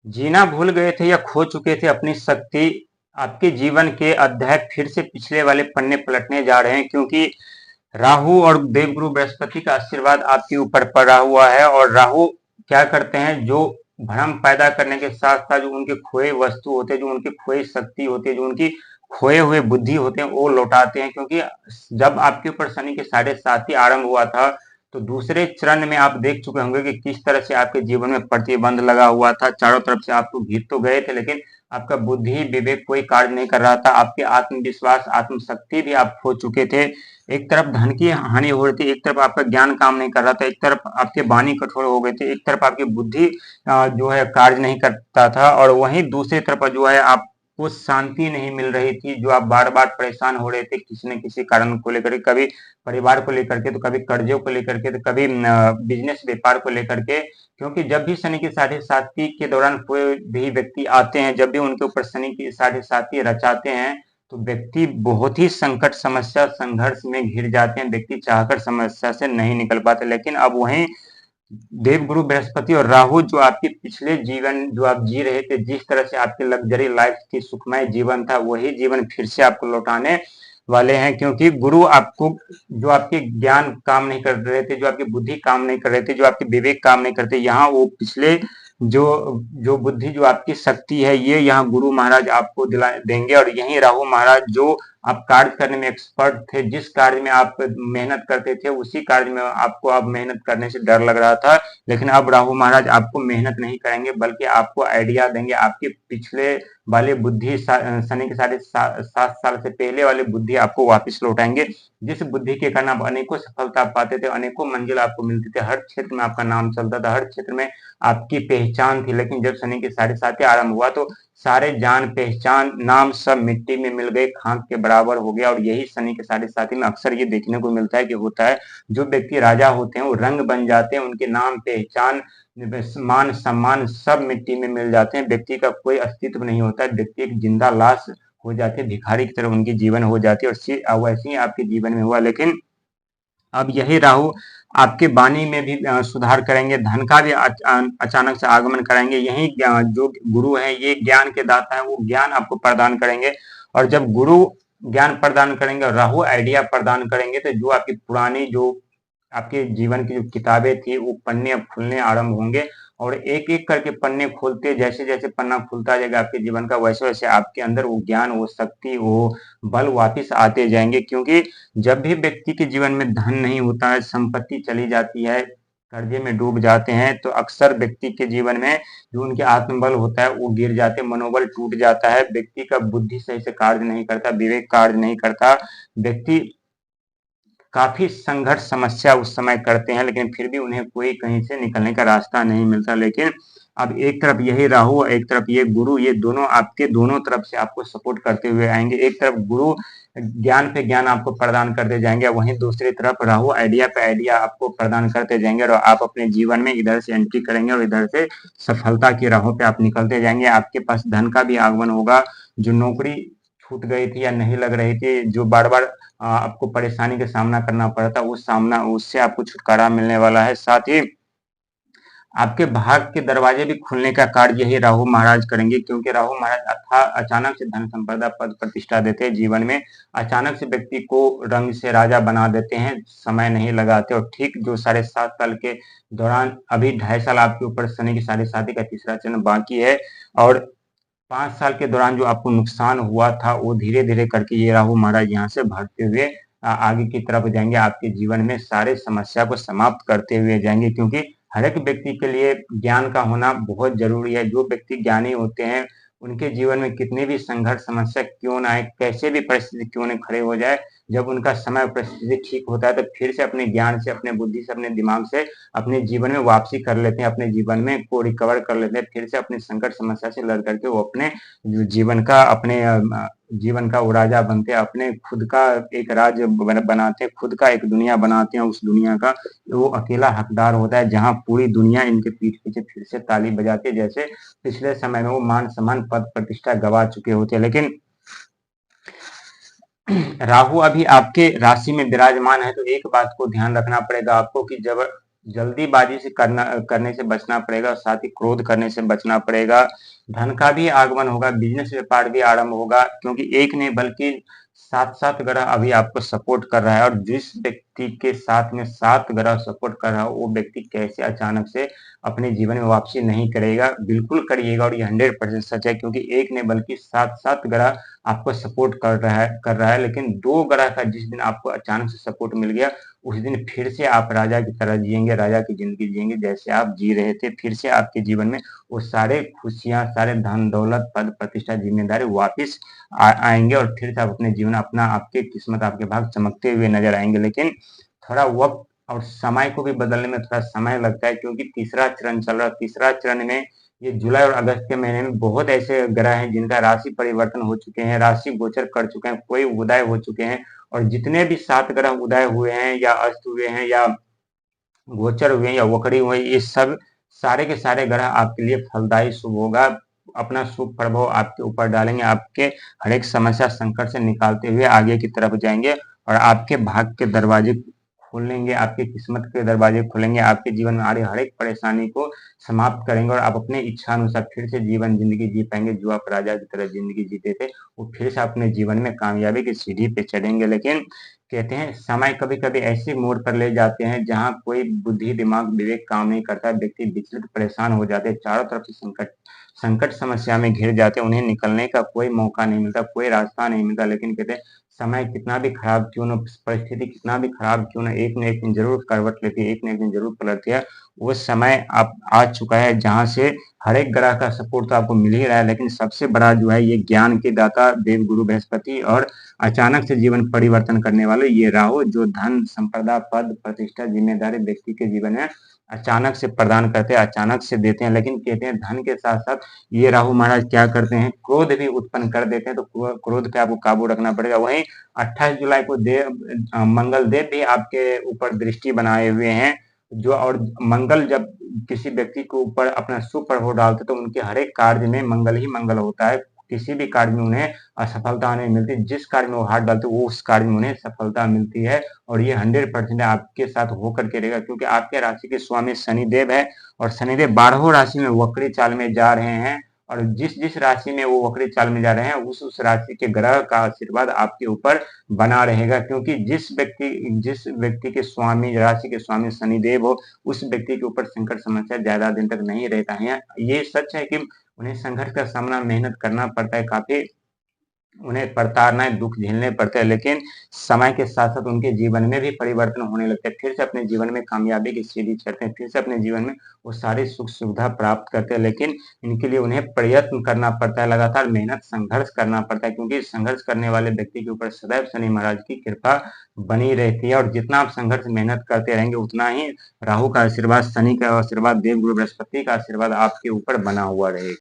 जीना भूल गए थे या खो चुके थे अपनी शक्ति, आपके जीवन के अध्याय फिर से पिछले वाले पन्ने पलटने जा रहे हैं, क्योंकि राहु और देवगुरु बृहस्पति का आशीर्वाद आपके ऊपर पड़ा हुआ है। और राहु क्या करते हैं, जो भ्रम पैदा करने के साथ साथ जो उनके खोए वस्तु होते हैं, जो उनकी खोई शक्ति होती है, जो उनकी खोए हुए बुद्धि होते हैं, वो लौटाते हैं। क्योंकि जब आपके ऊपर शनि के 7.5 आरंभ हुआ था, तो दूसरे चरण में आप देख चुके होंगे कि किस तरह से आपके जीवन में प्रतिबंध लगा हुआ था, चारों तरफ से आपको घिर तो गए थे, लेकिन आपका बुद्धि विवेक कोई कार्य नहीं कर रहा था। आपके आत्मविश्वास आत्मशक्ति भी आप खो चुके थे। एक तरफ धन की हानि हो रही थी, एक तरफ आपका ज्ञान काम नहीं कर रहा था, एक तरफ आपके वाणी कठोर हो गए थे, एक तरफ आपकी बुद्धि जो है कार्य नहीं करता था, और वहीं दूसरी तरफ जो है आपको शांति नहीं मिल रही थी। जो आप बार बार परेशान हो रहे थे किसी न किसी कारण को लेकर के, कभी परिवार को लेकर के, तो कभी कर्जों को लेकर के, तो कभी बिजनेस व्यापार को लेकर के। क्योंकि जब भी शनि की 7.5 के दौरान कोई भी व्यक्ति आते हैं, जब भी उनके ऊपर शनि की 7.5 रचाते हैं, तो व्यक्ति बहुत ही संकट समस्या संघर्ष में घिर जाते हैं, व्यक्ति चाहकर समस्या से नहीं निकल पाते। लेकिन अब वहीं देवगुरु बृहस्पति और राहु जो आपके पिछले जीवन जो आप जी रहे थे, जिस तरह से आपकी लग्जरी लाइफ थी, सुखमय जीवन था, वही जीवन फिर से आपको लौटाने वाले हैं। क्योंकि गुरु आपको, जो आपके ज्ञान काम नहीं कर रहे थे, जो आपकी बुद्धि काम नहीं कर रहे थे, जो आपके विवेक काम नहीं करते, यहाँ वो पिछले जो जो बुद्धि जो आपकी शक्ति है, ये यहाँ गुरु महाराज आपको दिला देंगे। और यही राहु महाराज जो आप कार्य करने में एक्सपर्ट थे, जिस कार्य में आप मेहनत करते थे, उसी कार्य में आपको अब मेहनत करने से डर लग रहा था, लेकिन अब राहु महाराज आपको मेहनत नहीं करेंगे, बल्कि आपको आइडिया देंगे। आपके पिछले वाले बुद्धि शनि के 7.5 साल से पहले वाले बुद्धि आपको वापस लौटाएंगे, जिस बुद्धि के कारण आप अनेकों सफलता पाते थे, अनेकों मंजिल आपको मिलती थी, हर क्षेत्र में आपका नाम चलता था, हर क्षेत्र में आपकी पहचान थी। लेकिन जब शनि की 7.5 आरंभ हुआ, तो सारे जान पहचान नाम सब मिट्टी में मिल गए, खाक के बराबर हो गया। और यही शनि के 7.5 में अक्सर ये देखने को मिलता है कि होता है, जो व्यक्ति राजा होते हैं वो रंग बन जाते हैं, उनके नाम पहचान मान सम्मान सब मिट्टी में मिल जाते हैं, व्यक्ति का कोई अस्तित्व नहीं होता है, व्यक्ति एक जिंदा लाश हो जाती है, भिखारी की तरह उनकी जीवन हो जाती है। और वैसे ही आपके जीवन में हुआ। लेकिन अब यही राहु आपके वाणी में भी सुधार करेंगे, धन का भी अचानक से आगमन करेंगे। यही जो गुरु है, ये ज्ञान के दाता है, वो ज्ञान आपको प्रदान करेंगे। और जब गुरु ज्ञान प्रदान करेंगे और राहु आइडिया प्रदान करेंगे, तो जो आपकी पुरानी जो आपके जीवन की जो किताबें थी, वो पन्ने अब खुलने आरंभ होंगे। और एक एक करके पन्ने खोलते, जैसे जैसे पन्ना खुलता जाएगा आपके जीवन का, वैसे वैसे आपके अंदर वो ज्ञान, वो शक्ति, वो बल वापिस आते जाएंगे। क्योंकि जब भी व्यक्ति के जीवन में धन नहीं होता है, संपत्ति चली जाती है, कर्जे में डूब जाते हैं, तो अक्सर व्यक्ति के जीवन में जो उनके आत्मबल होता है वो गिर जाते हैं, मनोबल टूट जाता है, व्यक्ति का बुद्धि सही से कार्य नहीं करता, विवेक कार्य नहीं करता, व्यक्ति काफी संघर्ष समस्या उस समय करते हैं, लेकिन फिर भी उन्हें कोई कहीं से निकलने का रास्ता नहीं मिलता। लेकिन अब एक तरफ यही राहु, एक तरफ ये गुरु, ये दोनों आपके दोनों तरफ से आपको सपोर्ट करते हुए आएंगे। एक तरफ गुरु ज्ञान पे ज्ञान आपको प्रदान करते जाएंगे, वहीं दूसरी तरफ राहु आइडिया पे आइडिया आपको प्रदान करते जाएंगे, और आप अपने जीवन में इधर से एंट्री करेंगे और इधर से सफलता की राहों पे आप निकलते जाएंगे। आपके पास धन का भी आगमन होगा, जो नौकरी छूट गई थी या नहीं लग रही थी, जो बार बार आपको परेशानी का सामना करना पड़ता, उससे आपको छुटकारा मिलने वाला है। साथ ही आपके भाग के दरवाजे भी खुलने का कार्य यही राहु महाराज करेंगे। क्योंकि राहु महाराज अचानक से धन संपदा पद प्रतिष्ठा देते हैं जीवन में, अचानक से व्यक्ति को रंग से राजा बना देते हैं, समय नहीं लगाते। और ठीक जो 7.5 साल के दौरान, अभी 2.5 साल आपके ऊपर शनि की 7.5 का तीसरा चरण बाकी है, और 5 साल के दौरान जो आपको नुकसान हुआ था, वो धीरे धीरे करके ये राहु महाराज यहाँ से भागते हुए आगे की तरफ जाएंगे, आपके जीवन में सारे समस्या को समाप्त करते हुए जाएंगे। क्योंकि हर एक व्यक्ति के लिए ज्ञान का होना बहुत जरूरी है। जो व्यक्ति ज्ञानी होते हैं, उनके जीवन में कितने भी संघर्ष समस्या क्यों ना आए, कैसे भी परिस्थिति क्यों न खड़े हो जाए, जब उनका समय परिस्थिति ठीक होता है, तो फिर से अपने ज्ञान से, अपने बुद्धि से, अपने दिमाग से अपने जीवन में वापसी कर लेते हैं, अपने जीवन में को रिकवर कर लेते हैं, फिर से अपने संकट समस्या से लड़ करके वो अपने जीवन का वो राजा बनते हैं, अपने खुद का एक राज्य बनाते हैं, खुद का एक दुनिया बनाते हैं। उस दुनिया का वो अकेला हकदार होता है, जहां पूरी दुनिया इनके पीठ पीछे फिर से ताली बजाती है, जैसे पिछले समय में वो मान सम्मान पद प्रतिष्ठा गवा चुके होते हैं। लेकिन राहु अभी आपके राशि में विराजमान है, तो एक बात को ध्यान रखना पड़ेगा आपको कि जब जल्दीबाजी से करने से बचना पड़ेगा, और साथ ही क्रोध करने से बचना पड़ेगा। धन का भी आगमन होगा, बिजनेस व्यापार भी आरंभ होगा, क्योंकि एक नहीं बल्कि 7-7 ग्रह अभी आपको सपोर्ट कर रहा है, और जिस व्यक्ति के साथ में 7 ग्रह सपोर्ट कर रहा है वो व्यक्ति कैसे अचानक से अपने जीवन में वापसी नहीं करेगा, बिल्कुल करिएगा, और ये 100% सच है, क्योंकि एक नहीं बल्कि 7-7 ग्रह आपको सपोर्ट कर रहा है, लेकिन 2 ग्रह का जिस दिन आपको अचानक से सपोर्ट मिल गया, उस दिन फिर से आप राजा की तरह जिएंगे, राजा की जिंदगी जिएंगे जैसे आप जी रहे थे। फिर से आपके जीवन में वो सारे खुशियां, सारे धन दौलत, पद प्रतिष्ठा, जिम्मेदारी वापिस आएंगे, और फिर से आप अपने जीवन अपना आपके किस्मत, आपके भाग चमकते हुए नजर आएंगे। लेकिन थोड़ा वक्त और समय को भी बदलने में थोड़ा समय लगता है, क्योंकि तीसरा चरण चल रहा है। तीसरा चरण में ये जुलाई और अगस्त के महीने में बहुत ऐसे ग्रह हैं जिनका राशि परिवर्तन हो चुके हैं, राशि गोचर कर चुके हैं, कोई उदय हो चुके हैं, और जितने भी 7 ग्रह उदय हुए हैं या अस्त हुए हैं या गोचर हुए या वक्री हुए, ये सब सारे के सारे ग्रह आपके लिए फलदायी शुभ होगा, अपना शुभ प्रभाव आपके ऊपर डालेंगे, आपके हर एक समस्या संकट से निकालते हुए आगे की तरफ जाएंगे, और आपके भाग के दरवाजे खोलेंगे, आपकी किस्मत के दरवाजे खोलेंगे, आपके जीवन में आ रही हर एक परेशानी को समाप्त करेंगे, और आप अपने इच्छा अनुसार फिर से जीवन जिंदगी जी पाएंगे। जो आप राजा की तरह जिंदगी जीते थे, वो फिर से अपने जीवन में कामयाबी की सीढ़ी पे चढ़ेंगे। लेकिन कहते हैं समय कभी कभी ऐसे मोड़ पर ले जाते हैं जहां कोई बुद्धि दिमाग विवेक काम नहीं करता, व्यक्ति विचलित परेशान हो जाते हैं, चारों तरफ से संकट संकट समस्या में घिर जाते हैं, उन्हें निकलने का कोई मौका नहीं मिलता, कोई रास्ता नहीं मिलता। लेकिन कहते हैं समय कितना भी खराब क्यों ना, परिस्थिति कितना भी खराब क्यों ना, एक न एक दिन जरूर करवट लेती है, एक न एक दिन जरूर पलटती है। वो समय आप आ चुका है जहां से हर एक ग्रह का सपोर्ट तो आपको मिल ही रहा है, लेकिन सबसे बड़ा जो है ये ज्ञान के दाता देव गुरु बृहस्पति, और अचानक से जीवन परिवर्तन करने वाले ये राहु, जो धन संपदा पद प्रतिष्ठा जिम्मेदारी व्यक्ति के जीवन में अचानक से प्रदान करते हैं, अचानक से देते हैं। लेकिन कहते हैं धन के साथ साथ ये राहु महाराज क्या करते हैं, क्रोध भी उत्पन्न कर देते हैं, तो क्रोध पे आपको काबू रखना पड़ेगा। वहीं 28 जुलाई को मंगल देव भी आपके ऊपर दृष्टि बनाए हुए हैं, जो और मंगल जब किसी व्यक्ति के ऊपर अपना शुभ प्रभाव डालते तो उनके हर एक कार्य में मंगल ही मंगल होता है, किसी भी कार्य में उन्हें असफलता नहीं मिलती, जिस कार्य में वो हाथ डालते वो उस कार्य में उन्हें सफलता मिलती है, और ये 100% आपके साथ होकर के रहेगा, क्योंकि आपके राशि के स्वामी शनिदेव है, और शनिदेव 12 राशि में वक्री चाल में जा रहे हैं, और जिस जिस राशि में वो वक्री चाल में जा रहे हैं उस राशि के ग्रह का आशीर्वाद आपके ऊपर बना रहेगा, क्योंकि जिस व्यक्ति के स्वामी, राशि के स्वामी शनिदेव हो, उस व्यक्ति के ऊपर संकट समस्या ज्यादा दिन तक नहीं रहता है। ये सच है कि उन्हें संघर्ष का सामना मेहनत करना पड़ता है, काफी उन्हें प्रताड़नाएं दुख झेलने पड़ते हैं, लेकिन समय के साथ साथ उनके जीवन में भी परिवर्तन होने लगता है, फिर से अपने जीवन में कामयाबी की सीढ़ी चढ़ते हैं, फिर से अपने जीवन में वो सारी सुख सुविधा प्राप्त करते हैं। लेकिन इनके लिए उन्हें प्रयत्न करना पड़ता है, लगातार मेहनत संघर्ष करना पड़ता है, क्योंकि संघर्ष करने वाले व्यक्ति के ऊपर सदैव शनि महाराज की कृपा बनी रहती है, और जितना आप संघर्ष मेहनत करते रहेंगे उतना ही राहु का आशीर्वाद, शनि का आशीर्वाद, देव गुरु बृहस्पति का आशीर्वाद आपके ऊपर बना हुआ रहेगा।